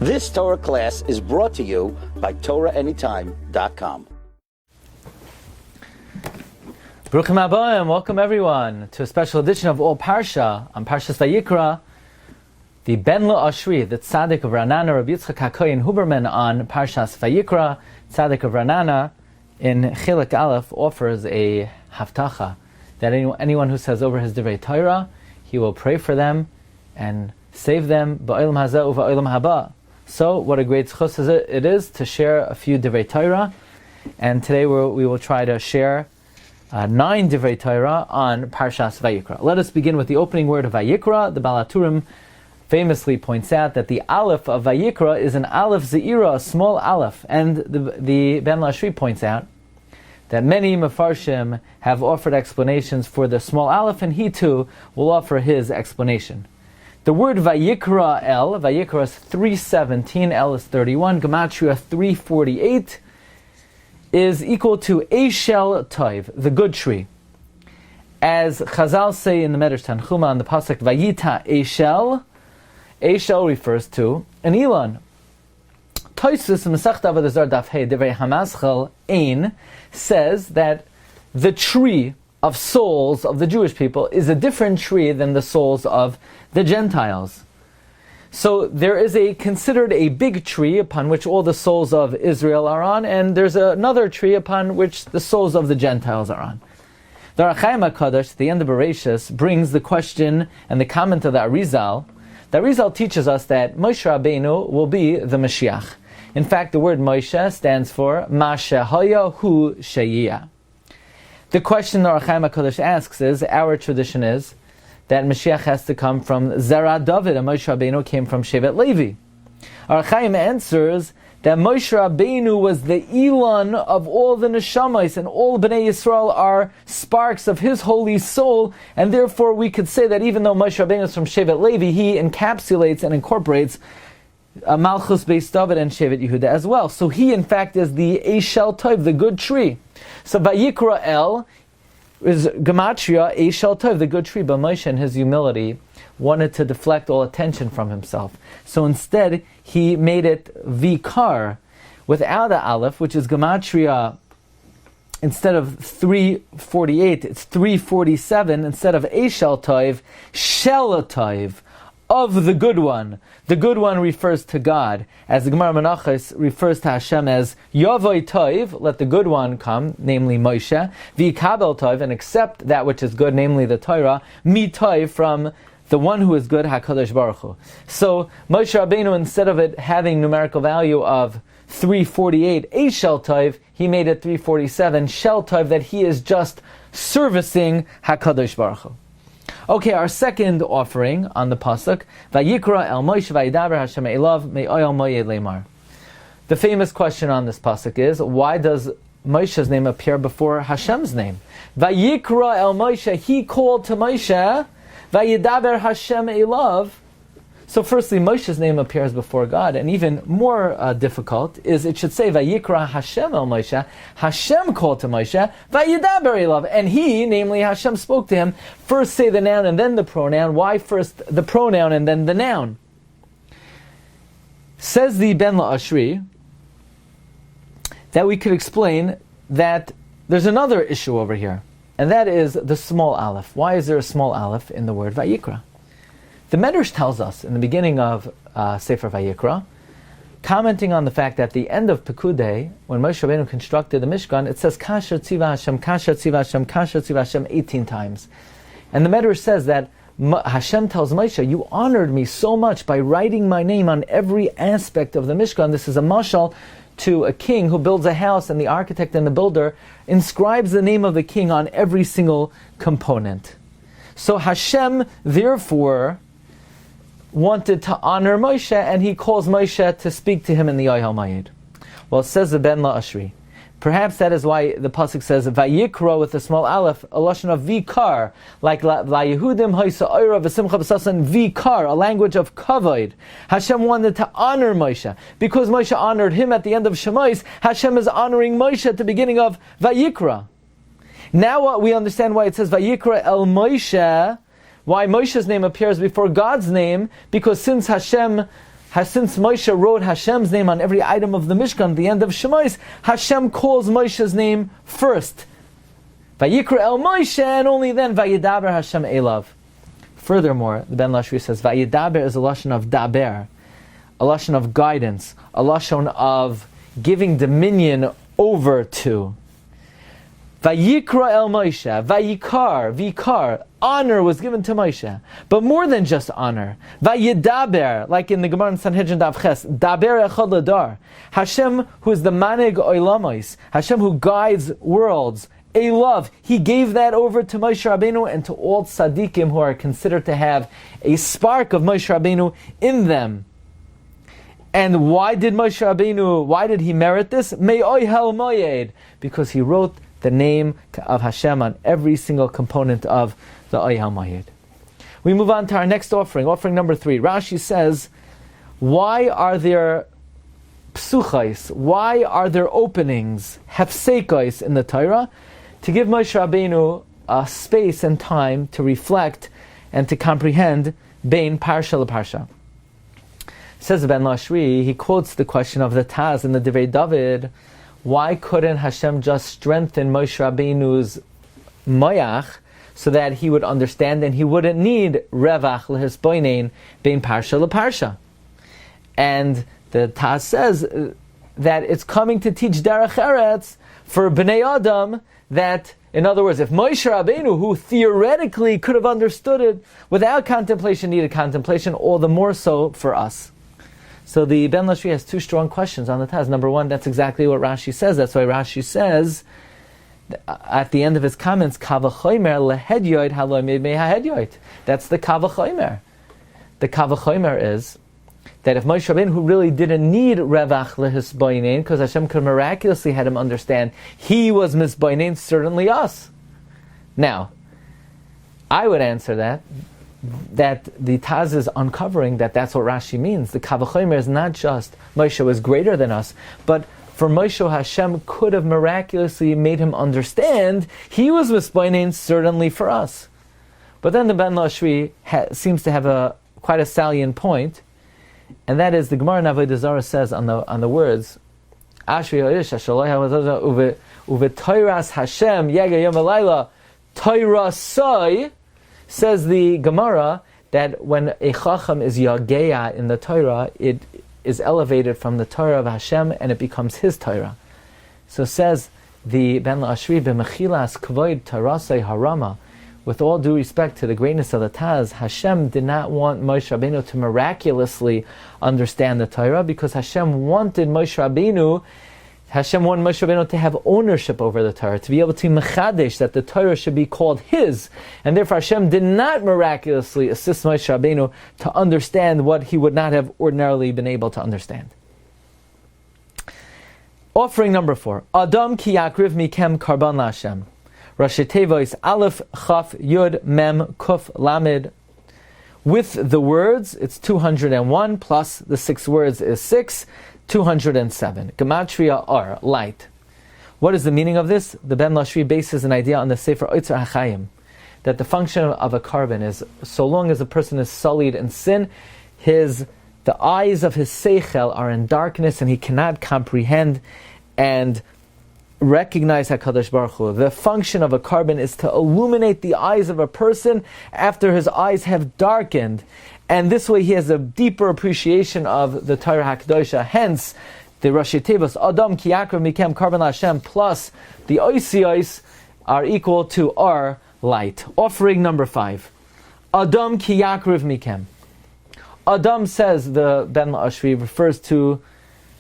This Torah class is brought to you by TorahAnytime.com. Baruchim Abayim, welcome everyone to a special edition of All Parsha on Parshas Vayikra. The Ben Lo Ashri, the Tzaddik of Ranana, Rabbi Yitzchak HaKoyin Huberman on Parshas Vayikra, Tzaddik of Ranana, in Chilek Aleph offers a haftacha that anyone who says over his Divrei Torah, he will pray for them and save them ba'olam hazeh u'ba'olam haba. So, what a great zchus it is to share a few Divrei Torah, and today we will try to share 9 Divrei Torah on Parshas Vayikra. Let us begin with the opening word of Vayikra. The Baal HaTurim famously points out that the Aleph of Vayikra is an Aleph Ze'ira, a small Aleph, and the Ben Lashri points out that many Mefarshim have offered explanations for the small Aleph, and he too will offer his explanation. The word Vayikra El, Vayikra is 317, El is 31, Gematria 348, is equal to Eishel Toiv, the good tree. As Chazal say in the Medrash Tanchuma on the pasuk Vayita Eishel, Eishel refers to an Elon. Toisus Masechta Avodah Zarah Daf Hey Divrei Hamaschal Ein says that the tree of souls of the Jewish people is a different tree than the souls of the Gentiles. So there is considered a big tree upon which all the souls of Israel are on, and there's another tree upon which the souls of the Gentiles are on. The Rachaim HaKadosh, at the end of Bereshis, brings the question and the comment of the Arizal. The Arizal teaches us that Moshe Rabbeinu will be the Mashiach. In fact, the word Moshe stands for Ma Shehaya Hu Sheyiyah. The question the Rachaim HaKadosh asks is, our tradition is that Mashiach has to come from Zerah David, and Moshe Rabbeinu came from Shevet Levi. Rachaim answers that Moshe Rabbeinu was the Elon of all the Neshamas, and all Bnei Yisrael are sparks of his holy soul, and therefore we could say that even though Moshe Rabbeinu is from Shevet Levi, he encapsulates and incorporates Malchus Beis David and Shevet Yehuda as well. So he in fact is the Eishel Tov, the good tree. So Vayikra El is Gematria Eishel Tov, the good tree, but Moshe in his humility wanted to deflect all attention from himself. So instead he made it Vikar without a Aleph, which is Gematria. Instead of 348, it's 347. Instead of Eishel Tov, Shel Tov, of the good one. The good one refers to God, as the Gemara Menachos refers to Hashem as Yavoi Tov, let the good one come, namely Moshe, V'yikabel Tov, and accept that which is good, namely the Torah, Mi Tov, from the one who is good, HaKadosh Baruch Hu. So Moshe Rabbeinu, instead of it having numerical value of 348, Eishel Tov, he made it 347, Shel Tov, that he is just servicing HaKadosh Baruch Hu. Okay, our second offering on the pasuk, Vayikra El Moshe Vayidaber Hashem Elav Me'oyel Moyed Leimar. The famous question on this pasuk is, why does Moshe's name appear before Hashem's name? Vayikra El Moshe, he called to Moshe, Vayidaber Hashem Elav. So firstly, Moshe's name appears before God, and even more difficult is it should say Vayikra Hashem El Moshe. Hashem called to Moshe, Vayidaber Elav, and he, namely Hashem, spoke to him. First say the noun and then the pronoun. Why first the pronoun and then the noun? Says the Ben La'ashri that we could explain that there's another issue over here, and that is the small aleph. Why is there a small aleph in the word Vayikra? The Medrash tells us in the beginning of Sefer Vayikra, commenting on the fact that at the end of Pekudei, when Moshe Rabbeinu constructed the Mishkan, it says Kasher Tziva Hashem, Kasher Tziva Hashem, Kasher Tziva Hashem 18 times. And the Medrash says that Hashem tells Moshe, you honored me so much by writing my name on every aspect of the Mishkan. This is a mashal to a king who builds a house, and the architect and the builder inscribes the name of the king on every single component. So Hashem, therefore, wanted to honor Moshe, and he calls Moshe to speak to him in the Oyel Mayed. Well, it says the Ben La'ashri. Perhaps that is why the pasuk says Vayikra with a small aleph, a lashon of vikar, like Layehudim Haisa Oira V'Simcha B'Sasan vikar, a language of kavod. Hashem wanted to honor Moshe because Moshe honored him at the end of Shemais. Hashem is honoring Moshe at the beginning of Vayikra. Now we understand why it says Vayikra El Moshe. Why Moshe's name appears before God's name, because since Hashem Since Moshe wrote Hashem's name on every item of the Mishkan at the end of Shemais, Hashem calls Moshe's name first. Vayikra el Moshe, and only then Vayidaber Hashem Elav. Furthermore, the Ben Lashri says, Vayidaber is a lashon of daber, a lashon of guidance, a lashon of giving dominion over to. Vayikra el Moshe, vikar, honor was given to Moshe, but more than just honor. Vayidaber, like in the Gemara in Sanhedrin Daf Ches, daber echad ladar. Hashem, who is the manig oilamos, Hashem who guides worlds, a love, He gave that over to Moshe Rabbeinu and to all tzaddikim who are considered to have a spark of Moshe Rabbeinu in them. And why did he merit this? Me'oihel moyed, because he wrote the name of Hashem on every single component of the Oihel moyed. We move on to our next offering number 3. Rashi says, why are there psuchais, why are there openings, hefseikais in the Torah? To give Moshe Rabbeinu a space and time to reflect and to comprehend bein Parsha l'Parsha. Says Ben Lashri, he quotes the question of the Taz in the Divrei David, why couldn't Hashem just strengthen Moshe Rabbeinu's moyach so that he would understand and he wouldn't need revach lehisboinein bein Parsha l'Parsha? And the Taz says that it's coming to teach derech eretz for Bnei Adam, that, in other words, if Moshe Rabbeinu, who theoretically could have understood it without contemplation, needed contemplation, all the more so for us. So the Ben Lashri has 2 strong questions on the Taz. Number 1, that's exactly what Rashi says. That's why Rashi says, at the end of his comments, Kavachoymer lehedyoid haloi mehahedyoid. That's the Kavachoymer. The Kavachoymer is that if Moshe Rabbeinu, who really didn't need revach lehisboinein, because Hashem could miraculously had him understand, he was misboinein, certainly us. Now, I would answer that the Taz is uncovering that's what Rashi means. The Kavachomer is not just Moshe was greater than us, but for Moshe, Hashem could have miraculously made him understand he was misboinein, certainly for us. But then the Ben Lashri seems to have quite a salient point, and that is the Gemara in Avodah Zarah says on the words Ashri Ha'irish Uve Toiras Hashem Yega Yom Alayla Toirasai, says the Gemara that when a Chacham is Yageya in the Torah, it is elevated from the Torah of Hashem and it becomes his Torah. So says the Ben Lashri B'mechilas Kvoid Torasai Harama, with all due respect to the greatness of the Taz, Hashem did not want Moshe Rabbeinu to miraculously understand the Torah, because Hashem wanted Moshe Rabbeinu to have ownership over the Torah, to be able to mechadesh that the Torah should be called his, and therefore Hashem did not miraculously assist Moshe Rabbeinu to understand what he would not have ordinarily been able to understand. Offering number 4, Adam ki yakriv mikem karban laHashem. Rashi Tevois Aleph Chaf Yud Mem Kuf Lamed. With the words, it's 201 plus the 6 words is 6, 207. Gematria are light. What is the meaning of this? The Ben Lashri bases an idea on the Sefer Oitzer HaChaim, that the function of a carbon is, so long as a person is sullied in sin, the eyes of his seichel are in darkness and he cannot comprehend and recognize HaKadosh Baruch Hu. The function of a carbon is to illuminate the eyes of a person after his eyes have darkened, and this way he has a deeper appreciation of the Torah HaKadosha. Hence, the Rashi Tevos Adam ki yakriv mikem karban laHashem plus the oisiyos are equal to our light. Offering number 5, Adam ki yakriv mikem. Adam, says the Ben Lashri, refers to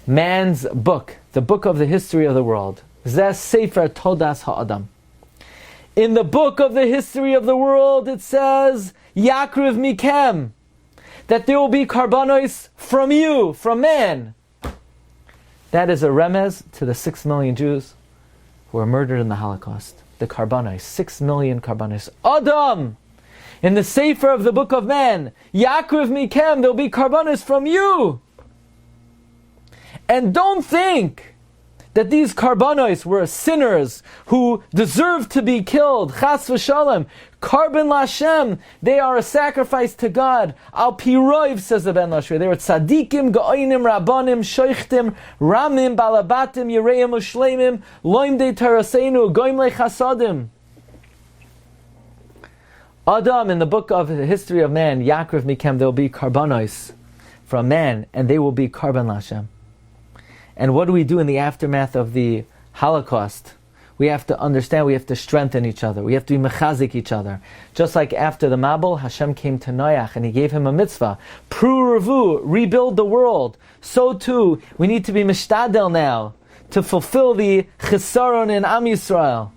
man's book, the book of the history of the world. Zeh Sefer Todas HaAdam. In the book of the history of the world, it says, Yakriv Mikem, that there will be karbanos from you, from man. That is a remez to the 6 million Jews who were murdered in the Holocaust. The karbanos, 6 million karbanos. Adam! In the Sefer of the book of man, Yakriv Mikem, there will be karbanos from you. And don't think that these karbanos were sinners who deserved to be killed, chas v'shalom, Karban Lashem, they are a sacrifice to God. Al Piroiv, says the Ben Lashri. They were tzadikim, ga'oinim, rabbanim, shoichtim, ramim, balabatim, yireim, ushleimim, loim de taraseinu, goim lechasadim. Adam, in the book of the history of man, Yakriv Mikem, there will be karbanos from man, and they will be Karban Lashem. And what do we do in the aftermath of the Holocaust? We have to understand, we have to strengthen each other. We have to be mechazik each other. Just like after the Mabul, Hashem came to Noach and he gave him a mitzvah. Pru revu, rebuild the world. So too, we need to be mishtadel now to fulfill the chisaron in Am Yisrael.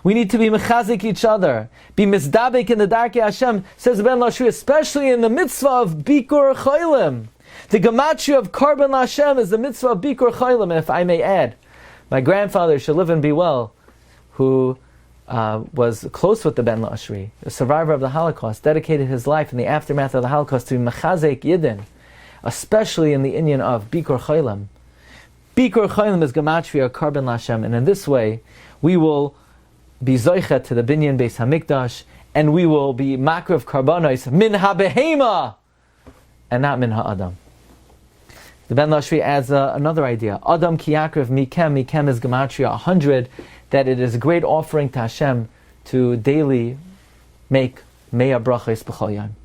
We need to be mechazik each other. Be mizdabek in the darkei Hashem, says Ben Lashri, especially in the mitzvah of Bikur Cholim. The gematria of Karban Lashem is the mitzvah of Bikur Cholim, and if I may add, my grandfather, should live and be well, who was close with the Ben Lashri, a survivor of the Holocaust, dedicated his life in the aftermath of the Holocaust to mechazek Yidden, especially in the inyan of Bikur Cholim. Bikur Cholim is gematria Karban Lashem, and in this way, we will be zoichet to the binyan Beis Hamikdash, and we will be makriv karbanos min ha-behema, and not min ha-adam. The Ben Lashri adds another idea. Adam ki yakriv mikem. Mikem is gematria 100. That it is a great offering to Hashem to daily make mea brachos b'chol yom.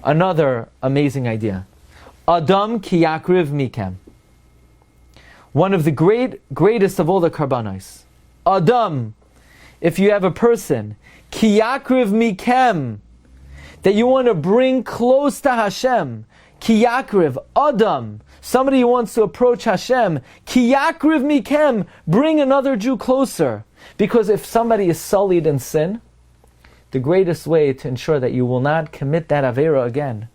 Another amazing idea. Adam ki yakriv mikem. One of the greatest of all the karbanos. Adam, if you have a person, ki yakriv mikem, that you want to bring close to Hashem. Ki yakriv, Adam, somebody who wants to approach Hashem, ki yakriv mikem, bring another Jew closer. Because if somebody is sullied in sin, the greatest way to ensure that you will not commit that avera again,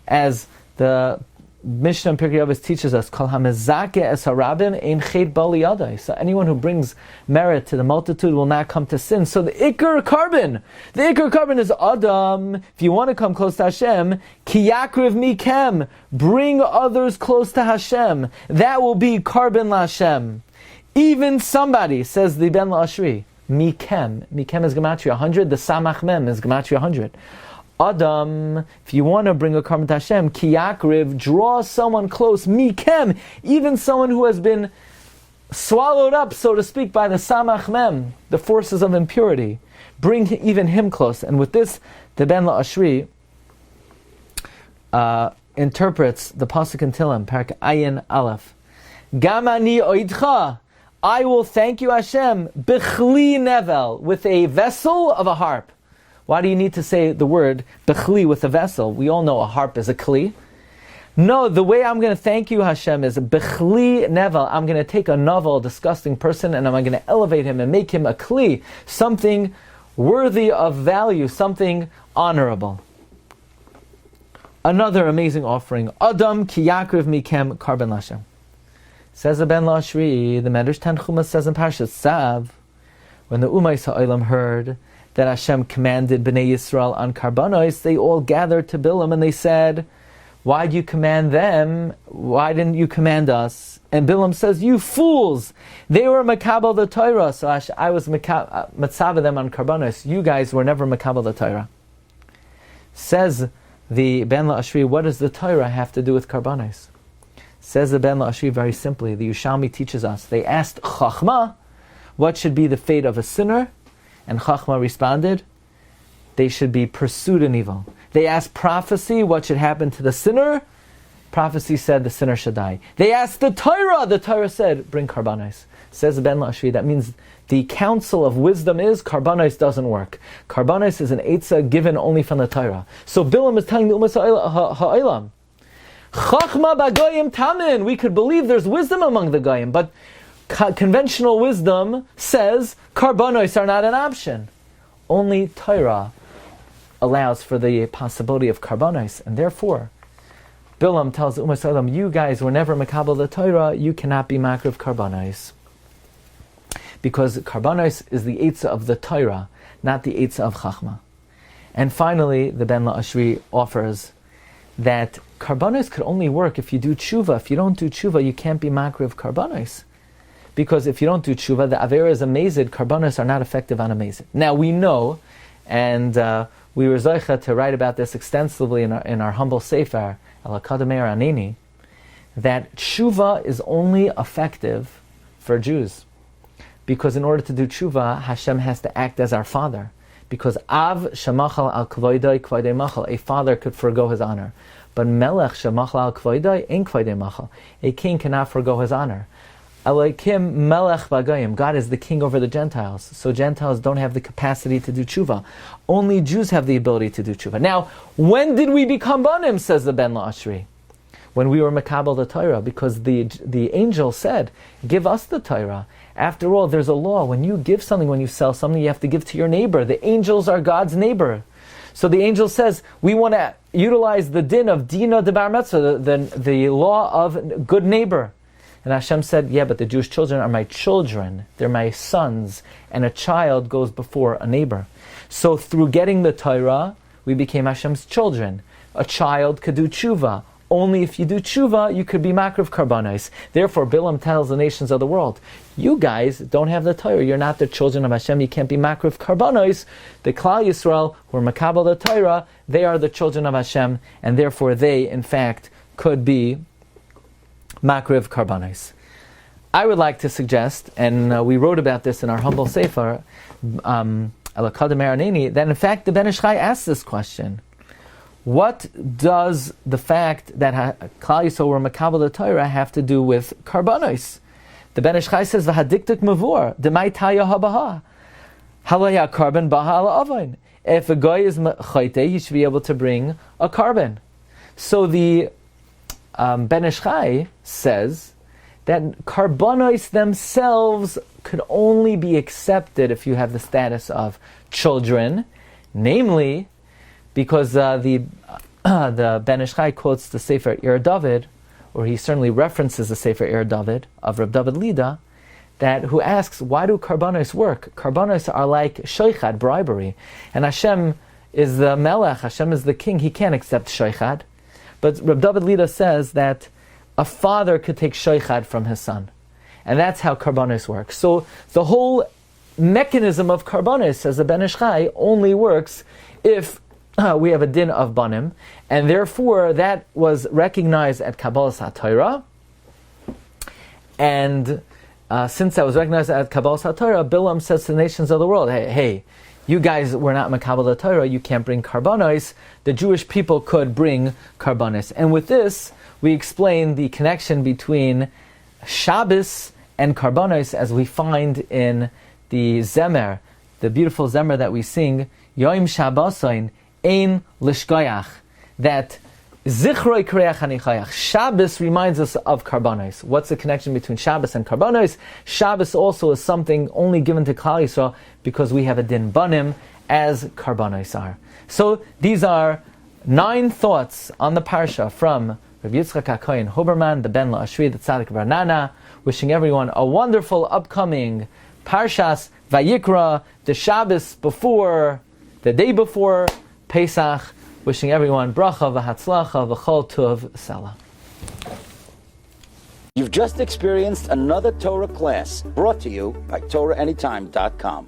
as the Mishnah in Pirkei Avos teaches us, Kol hamezake es harabim ein chet bal liyadai. So anyone who brings merit to the multitude will not come to sin. So the ikar carbon is Adam. If you want to come close to Hashem, ki yakriv mikem, bring others close to Hashem. That will be Karban Lashem. Even somebody, says the Ben Lashri, mikem is gematria 100. The samach mem is gematria 100. Adam, if you want to bring a karban to Hashem, ki yakriv, draw someone close, mikem, even someone who has been swallowed up, so to speak, by the samach mem, the forces of impurity. Bring even him close. And with this, the Ben Lashri interprets the pasuk in Tehillim, Parak Ayin Aleph. Gam ani oidcha, I will thank you, Hashem, b'chli nevel, with a vessel of a harp. Why do you need to say the word bechli with a vessel? We all know a harp is a kli. No, the way I'm going to thank you, Hashem, is bechli nevel. I'm going to take a novel, disgusting person, and I'm going to elevate him and make him a kli, something worthy of value, something honorable. Another amazing offering. Adam ki yakriv mikem karban lashem. Says the Ben Lashri, the Medrash Tanchuma says in Parshas Tzav, when the Umayis Ha'olam heard that Hashem commanded Bnei Yisrael on karbanos, they all gathered to Bilam and they said, why did you command them? Why didn't you command us? And Bilam says, you fools! They were makabel the Torah, so I was matzava them on karbanos. You guys were never makabel the Torah. Says the Ben Lashri, what does the Torah have to do with karbanos? Says the Ben Lashri very simply, the Yushalmi teaches us, they asked Chachma, what should be the fate of a sinner? And Chachma responded, they should be pursued in evil. They asked prophecy, what should happen to the sinner? Prophecy said the sinner should die. They asked the Torah said, bring karbanos. Says Ben Lashri, that means the counsel of wisdom is, karbanos doesn't work. Karbanos is an eitzah given only from the Torah. So Bilam is telling the Umas Ha'olam, Chachma b'goyim tamin, we could believe there's wisdom among the goyim, but conventional wisdom says karbanos are not an option. Only Torah allows for the possibility of karbanos, and therefore Bilam tells the Umas Ha'olam, you guys were never makabel the Torah, you cannot be makriv karbanos. Because karbanos is the eitzah of the Torah, not the eitzah of Chachma. And finally, the Ben Lashri offers that karbanos could only work if you do tshuva. If you don't do tshuva, you can't be makriv karbanos. Because if you don't do tshuva, the avera is amazed, karbanos are not effective on amazed. Now we know, and we were zoicha to write about this extensively in our humble sefer, Al Akadamei Anini, that tshuva is only effective for Jews. Because in order to do tshuva, Hashem has to act as our father. Because Av shemachal al kvoidai kvoidei machal, a father could forgo his honor. But Melech shemachal al kvoidai ein kvoidei machal, a king cannot forgo his honor. Elokim melech b'agayim, God is the king over the Gentiles. So Gentiles don't have the capacity to do tshuva. Only Jews have the ability to do tshuva. Now, when did we become banim, says the Ben La'ashri? When we were makabel the Torah, because the angel said, give us the Torah. After all, there's a law. When you give something, when you sell something, you have to give to your neighbor. The angels are God's neighbor. So the angel says, we want to utilize the din of dina de bar mitzvah, the law of good neighbor. And Hashem said, yeah, but the Jewish children are my children. They're my sons. And a child goes before a neighbor. So through getting the Torah, we became Hashem's children. A child could do tshuva. Only if you do tshuva, you could be makriv karbanos. Therefore, Bilam tells the nations of the world, you guys don't have the Torah. You're not the children of Hashem. You can't be makriv karbanos. The Klal Yisrael, who are makabel the Torah, they are the children of Hashem, and therefore they, in fact, could be makriv karbanos. I would like to suggest, and we wrote about this in our humble sefer, Al Akadamei Anini, that in fact the Ben Ish Chai asked this question. What does the fact that Klal Yisrael were makabel the Torah have to do with karbanos? The Ben Ish Chai says, "V'hadiktik mavur demai taya habaha halaya karban baha avon." If a guy is chayte, he should be able to bring a karban. So the Ben Ish Chai says that karbanos themselves could only be accepted if you have the status of children, namely, because the Ben Ish Chai quotes the Sefer Ir David, or he certainly references the Sefer Ir David of Reb David Lida, that who asks, why do karbanos work? Karbanos are like shoichad, bribery, and Hashem is the melech, Hashem is the king, he can't accept shoichad. But Reb David Lida says that a father could take shoichad from his son, and that's how karbanos work. So the whole mechanism of karbanos, says the Ben Ish Chai, only works if we have a din of banim, and therefore that was recognized at Kabbalas HaTorah. And since that was recognized at Kabbalas HaTorah, Bilam says to the nations of the world, hey, you guys were not makabel the Torah, you can't bring karbanos. The Jewish people could bring karbanos. And with this, we explain the connection between Shabbos and karbanos, as we find in the Zemer, the beautiful Zemer that we sing, Yoim Shabbosain, Ein Lishkoyach, that Zichroi Kreach Hanichayach. Shabbos reminds us of karbanos. What's the connection between Shabbos and karbanos? Shabbos also is something only given to Klal Yisrael because we have a din banim as karbanos are. So these are 9 thoughts on the Parsha from Rabbi Yitzchak HaKohen Huberman, the Ben La'ashri, the Tzaddik V'Ranana, wishing everyone a wonderful upcoming Parshas Vayikra, the Shabbos before, the day before Pesach, wishing everyone bracha v'hatzlacha v'chol tuv salah. You've just experienced another Torah class brought to you by TorahAnytime.com.